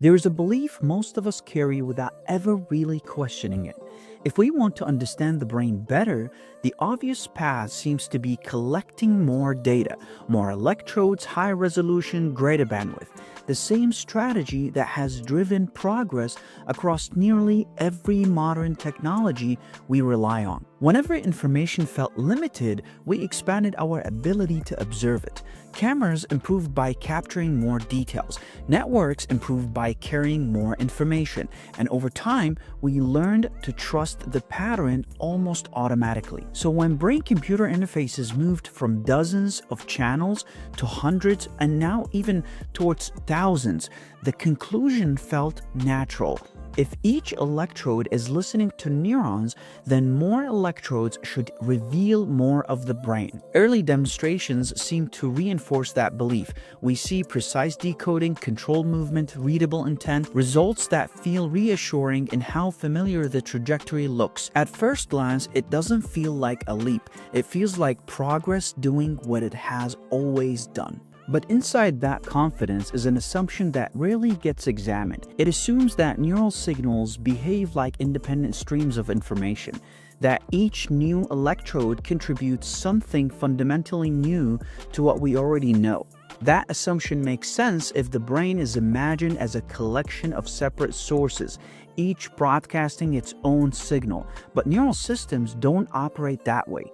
There is a belief most of us carry without ever really questioning it. If we want to understand the brain better, the obvious path seems to be collecting more data, more electrodes, high resolution, greater bandwidth. The same strategy that has driven progress across nearly every modern technology we rely on. Whenever information felt limited, we expanded our ability to observe it. Cameras improved by capturing more details. Networks improved by carrying more information. And over time, we learned to trust the pattern almost automatically. So when brain-computer interfaces moved from dozens of channels to hundreds and now even towards thousands, the conclusion felt natural. If each electrode is listening to neurons, then more electrodes should reveal more of the brain. Early demonstrations seem to reinforce that belief. We see precise decoding, controlled movement, readable intent, results that feel reassuring in how familiar the trajectory looks. At first glance, it doesn't feel like a leap. It feels like progress doing what it has always done. But inside that confidence is an assumption that rarely gets examined. It assumes that neural signals behave like independent streams of information, that each new electrode contributes something fundamentally new to what we already know. That assumption makes sense if the brain is imagined as a collection of separate sources, each broadcasting its own signal. But neural systems don't operate that way.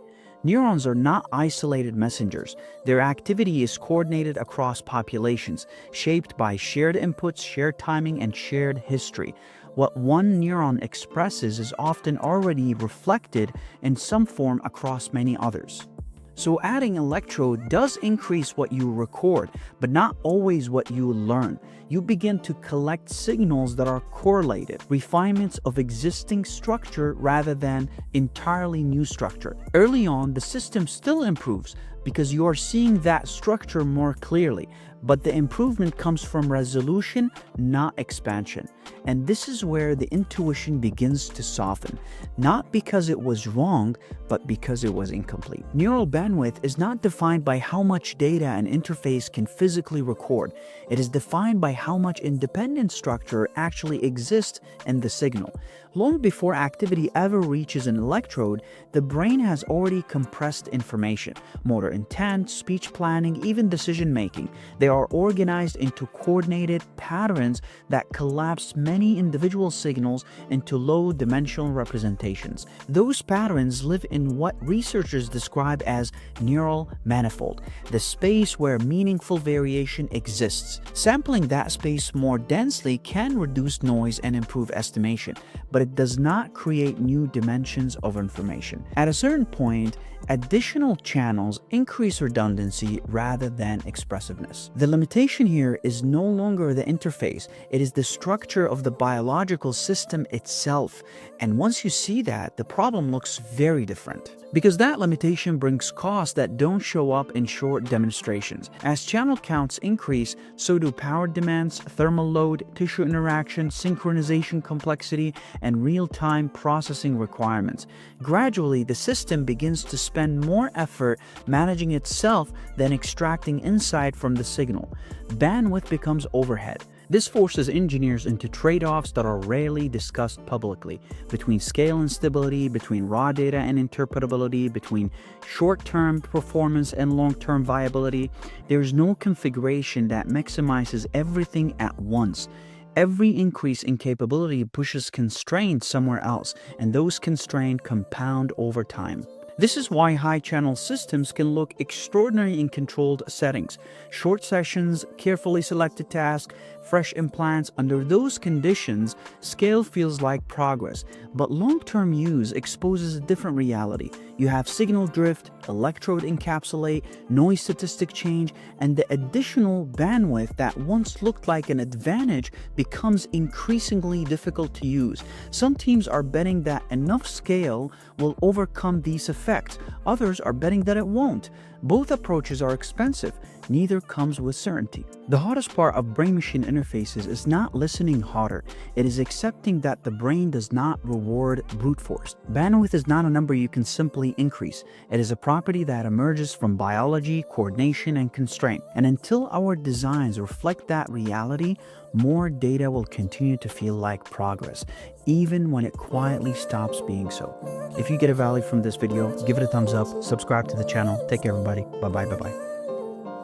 Neurons are not isolated messengers. Their activity is coordinated across populations, shaped by shared inputs, shared timing, and shared history. What one neuron expresses is often already reflected in some form across many others. So adding electrode does increase what you record, but not always what you learn. You begin to collect signals that are correlated, refinements of existing structure rather than entirely new structure. Early on, the system still improves because you are seeing that structure more clearly, but the improvement comes from resolution, not expansion. And this is where the intuition begins to soften, not because it was wrong, but because it was incomplete. Neural bandwidth is not defined by how much data an interface can physically record. It is defined by how much independent structure actually exists in the signal. Long before activity ever reaches an electrode, the brain has already compressed information: motor intent, speech planning, even decision making. They are organized into coordinated patterns that collapse many individual signals into low-dimensional representations. Those patterns live in what researchers describe as neural manifold, the space where meaningful variation exists. Sampling that space more densely can reduce noise and improve estimation, but it does not create new dimensions of information. At a certain point, additional channels increase redundancy rather than expressiveness. The limitation here is no longer the interface, it is the structure of the biological system itself. And once you see that, the problem looks very different. Because that limitation brings costs that don't show up in short demonstrations. As channel counts increase, so do power demands, thermal load, tissue interaction, synchronization complexity, and real-time processing requirements. Gradually, the system begins to spend more effort managing itself than extracting insight from the signal. Bandwidth becomes overhead. This forces engineers into trade-offs that are rarely discussed publicly, between scale and stability, between raw data and interpretability, between short-term performance and long-term viability. There is no configuration that maximizes everything at once. Every increase in capability pushes constraints somewhere else, and those constraints compound over time. This is why high-channel systems can look extraordinary in controlled settings. Short sessions, carefully selected tasks, fresh implants. Under those conditions, scale feels like progress, but long-term use exposes a different reality. You have signal drift, electrode encapsulate, noise statistic change, and the additional bandwidth that once looked like an advantage becomes increasingly difficult to use. Some teams are betting that enough scale will overcome these effects. Others are betting that it won't. Both approaches are expensive, neither comes with certainty. The hardest part of brain-machine interfaces is not listening harder, it is accepting that the brain does not reward brute force. Bandwidth is not a number you can simply increase. It is a property that emerges from biology, coordination, and constraint. And until our designs reflect that reality, more data will continue to feel like progress, even when it quietly stops being so. If you get a value from this video, give it a thumbs up, subscribe to the channel. Take care, everybody. Bye-bye, bye-bye.